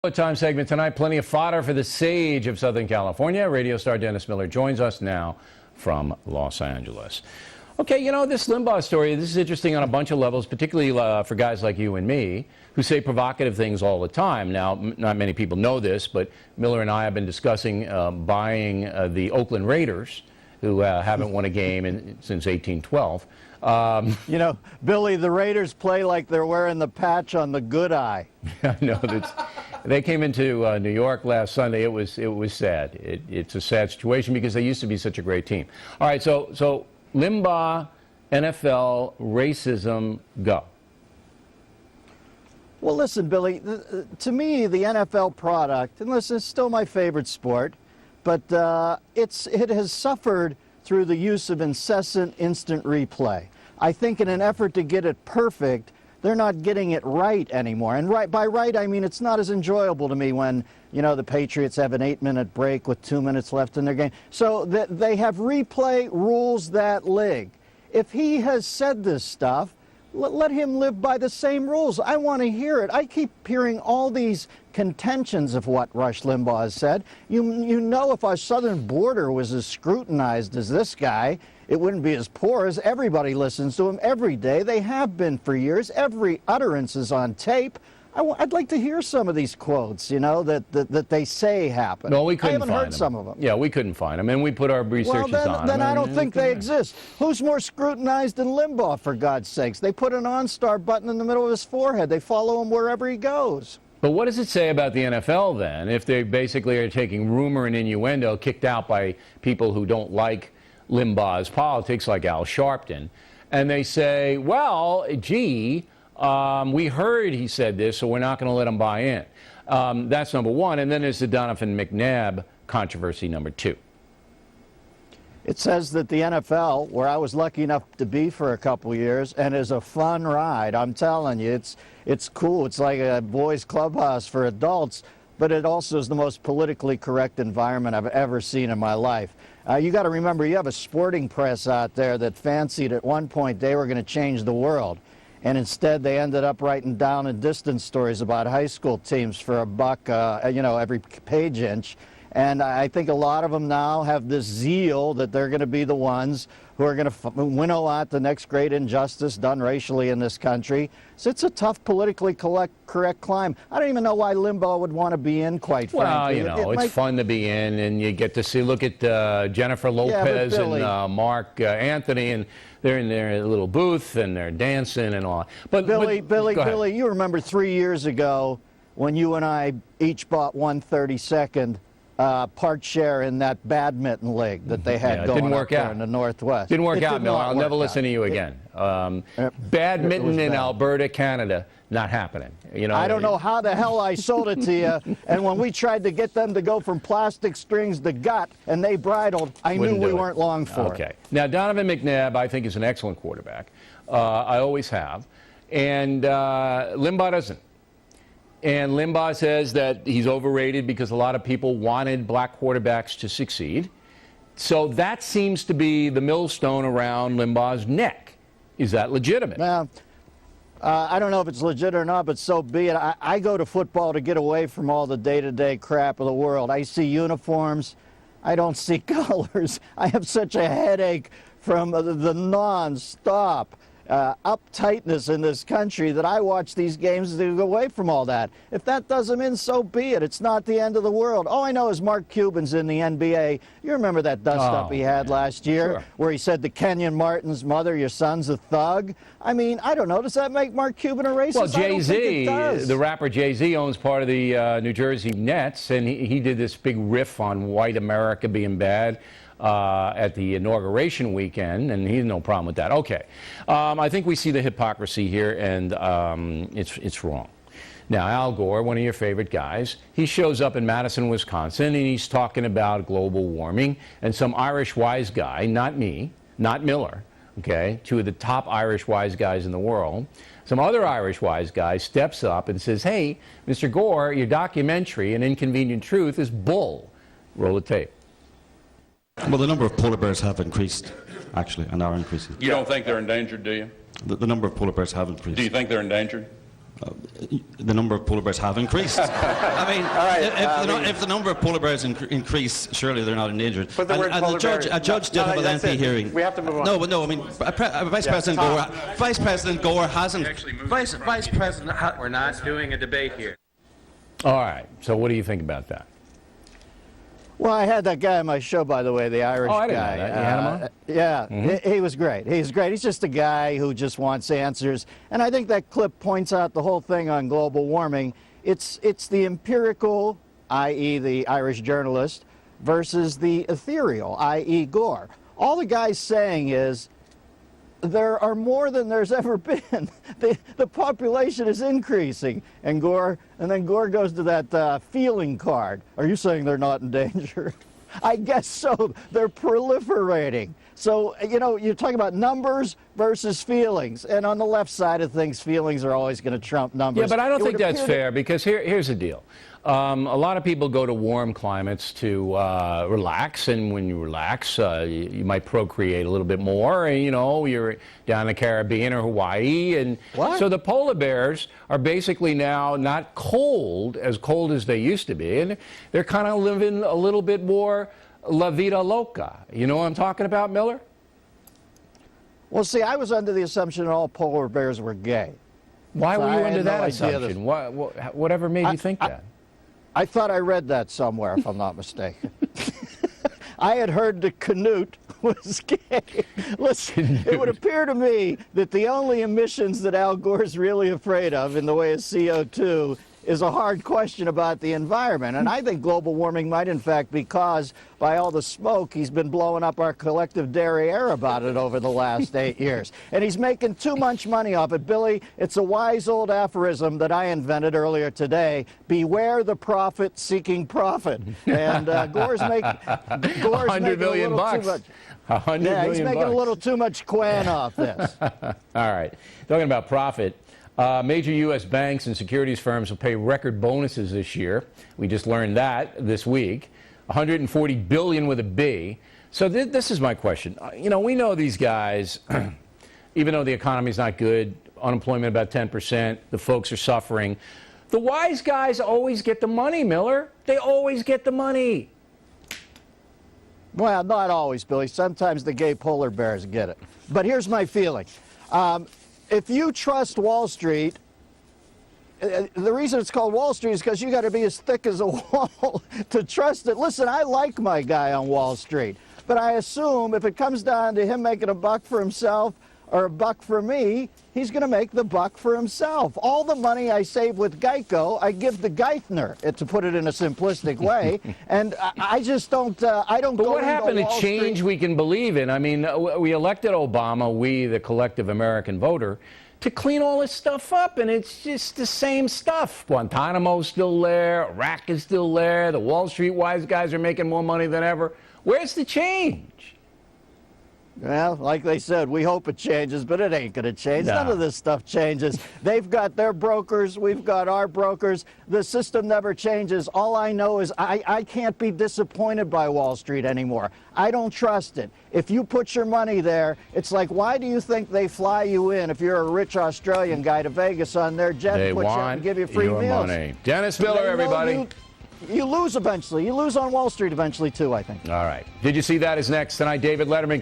Time segment tonight. Plenty of fodder for the sage of Southern California. Radio star Dennis Miller joins us now from Los Angeles. Okay, you know, this Limbaugh story, this is interesting on a bunch of levels, particularly for guys like you and me who say provocative things all the time. Now, not many people know this, but Miller and I have been discussing buying the Oakland Raiders, who haven't won a game since 1812. You know, Billy, the Raiders play like they're wearing the patch on the good eye. No, they came into New York last Sunday. It was sad. It's a sad situation because they used to be such a great team. All right, so Limbaugh, NFL, racism, go. Well, listen, Billy, to me, the NFL product, and listen, it's still my favorite sport, but it has suffered through the use of incessant instant replay. I think in an effort to get it perfect, they're not getting it right anymore. And by right, I mean it's not as enjoyable to me when, you know, the Patriots have an 8-minute break with 2 minutes left in their game. So they have replay rules that league. If he has said this stuff, let him live by the same rules. I want to hear it. I keep hearing all these contentions of what Rush Limbaugh has said. You know, if our southern border was as scrutinized as this guy, it wouldn't be as porous. Everybody listens to him every day. They have been for years. Every utterance is on tape. I'd like to hear some of these quotes, you know, that they say happen. No, we couldn't I haven't find heard them. some of them. Yeah, we couldn't find them, and we put our researches on them. Then I don't think they exist. Who's more scrutinized than Limbaugh, for God's sakes? They put an OnStar button in the middle of his forehead. They follow him wherever he goes. But what does it say about the NFL, then, if they basically are taking rumor and innuendo kicked out by people who don't like Limbaugh's politics, like Al Sharpton, and they say, well, gee, we heard he said this, so we're not going to let him buy in. That's number one. And then there's the Donovan McNabb controversy, number two. It says that the NFL, where I was lucky enough to be for a couple years, and is a fun ride. I'm telling you, it's cool. It's like a boys' clubhouse for adults, but it also is the most politically correct environment I've ever seen in my life. You got to remember, you have a sporting press out there that fancied at one point they were going to change the world. And instead, they ended up writing down and distance stories about high school teams for $1, you know, every page inch. And I think a lot of them now have this zeal that they're going to be the ones who are going to winnow out the next great injustice done racially in this country. So it's a tough, politically correct climb. I don't even know why Limbaugh would want to be in, quite frankly. Well, you know, it's fun to be in, and you get to see, look at Jennifer Lopez and Mark Anthony, and they're in their little booth, and they're dancing and all. But Billy, you remember 3 years ago when you and I each bought 1/32nd part share in that badminton league that they had going up there in the Northwest. Didn't work out, Miller. I'll never listen to you again. Badminton in Alberta, Canada, not happening. You know, I don't know how the hell I sold it to you, and when we tried to get them to go from plastic strings to gut, and they bridled, I knew we weren't long for it. Okay. Now, Donovan McNabb, I think, is an excellent quarterback. I always have. And Limbaugh doesn't. And Limbaugh says that he's overrated because a lot of people wanted black quarterbacks to succeed. So that seems to be the millstone around Limbaugh's neck. Is that legitimate? Well, I don't know if it's legit or not, but so be it. I go to football to get away from all the day-to-day crap of the world. I see uniforms. I don't see colors. I have such a headache from the non-stop uptightness in this country that I watch these games to go away from all that. If that does him in, so be it. It's not the end of the world. All I know is Mark Cuban's in the NBA. You remember that dust-up he had last year where he said to Kenyon Martin's mother, your son's a thug? I mean, I don't know. Does that make Mark Cuban a racist? Well, Jay-Z, the rapper Jay-Z owns part of the New Jersey Nets, and he did this big riff on white America being bad at the inauguration weekend, and he had no problem with that. Okay. I think we see the hypocrisy here, and it's wrong. Now, Al Gore, one of your favorite guys, he shows up in Madison, Wisconsin, and he's talking about global warming, and some Irish wise guy, not me, not Miller, okay, two of the top Irish wise guys in the world, some other Irish wise guy steps up and says, hey, Mr. Gore, your documentary, An Inconvenient Truth, is bull. Roll the tape. Well, the number of polar bears have increased, actually, and are increasing. You don't think they're endangered, do you? The number of polar bears have increased. Do you think they're endangered? The number of polar bears have increased. I mean, if the number of polar bears increase, surely they're not endangered. Put the word polar bear. A judge did have a lengthy hearing. We have to move on. No, but no. I mean, Vice President Gore hasn't. Vice President. We're not doing a debate here. All right. So what do you think about that? Well, I had that guy on my show, by the way, the Irish I didn't guy. know that. You had him on? Yeah, Mm-hmm. he was great. He's great. He's just a guy who just wants answers. And I think that clip points out the whole thing on global warming. It's the empirical, i.e. the Irish journalist, versus the ethereal, i.e. Gore. All the guy's saying is, there are more than there's ever been. The population is increasing. And then Gore goes to that feeling card. Are you saying they're not in danger? I guess so. They're proliferating. So, you know, you're talking about numbers versus feelings. And on the left side of things, feelings are always going to trump numbers. Yeah, but I don't think that's fair, because here's the deal. A lot of people go to warm climates to relax, and when you relax, you might procreate a little bit more. And, you know, you're down in the Caribbean or Hawaii, and so the polar bears are basically now not cold as they used to be, and they're kind of living a little bit more la vida loca. You know what I'm talking about, Miller? Well, see, I was under the assumption that all polar bears were gay. Why So were you I had under no that idea assumption? Whatever made you think that? I thought I read that somewhere, if I'm not mistaken. I had heard that Canute was gay. Listen, it would appear to me that the only emissions that Al Gore's really afraid of in the way of CO2 is a hard question about the environment. And I think global warming might, in fact, be caused by all the smoke he's been blowing up our collective derriere about it over the last 8 years. And he's making too much money off it. Billy, it's a wise old aphorism that I invented earlier today. Beware the prophet seeking profit. And Gore's making $100 million bucks. He's making a little too much quan off this. All right. Talking about profit. Major U.S. banks and securities firms will pay record bonuses this year. We just learned that this week. $140 billion with a B. So this is my question. You know, we know these guys, even though the economy's not good, unemployment about 10%, the folks are suffering. The wise guys always get the money, Miller. They always get the money. Well, not always, Billy. Sometimes the gay polar bears get it. But here's my feeling. If you trust Wall Street, the reason it's called Wall Street is because you got to be as thick as a wall to trust it. Listen, I like my guy on Wall Street, but I assume if it comes down to him making a buck for himself or a buck for me, he's going to make the buck for himself. All the money I save with Geico, I give the Geithner, to put it in a simplistic way, and I just don't. I don't. But go what happened into to change Street. we can believe in? I mean, we elected Obama, we, the collective American voter, to clean all this stuff up, and it's just the same stuff. Guantanamo's still there, Iraq is still there, the Wall Street wise guys are making more money than ever. Where's the change? Well, like they said, we hope it changes, but it ain't going to change. No. None of this stuff changes. They've got their brokers. We've got our brokers. The system never changes. All I know is I can't be disappointed by Wall Street anymore. I don't trust it. If you put your money there, it's like, why do you think they fly you in if you're a rich Australian guy to Vegas on their jet They to put you up want and give you free your meals? money. Dennis Miller, They know everybody. You lose eventually. You lose on Wall Street eventually, too, I think. All right. Did you see that is next tonight? David Letterman.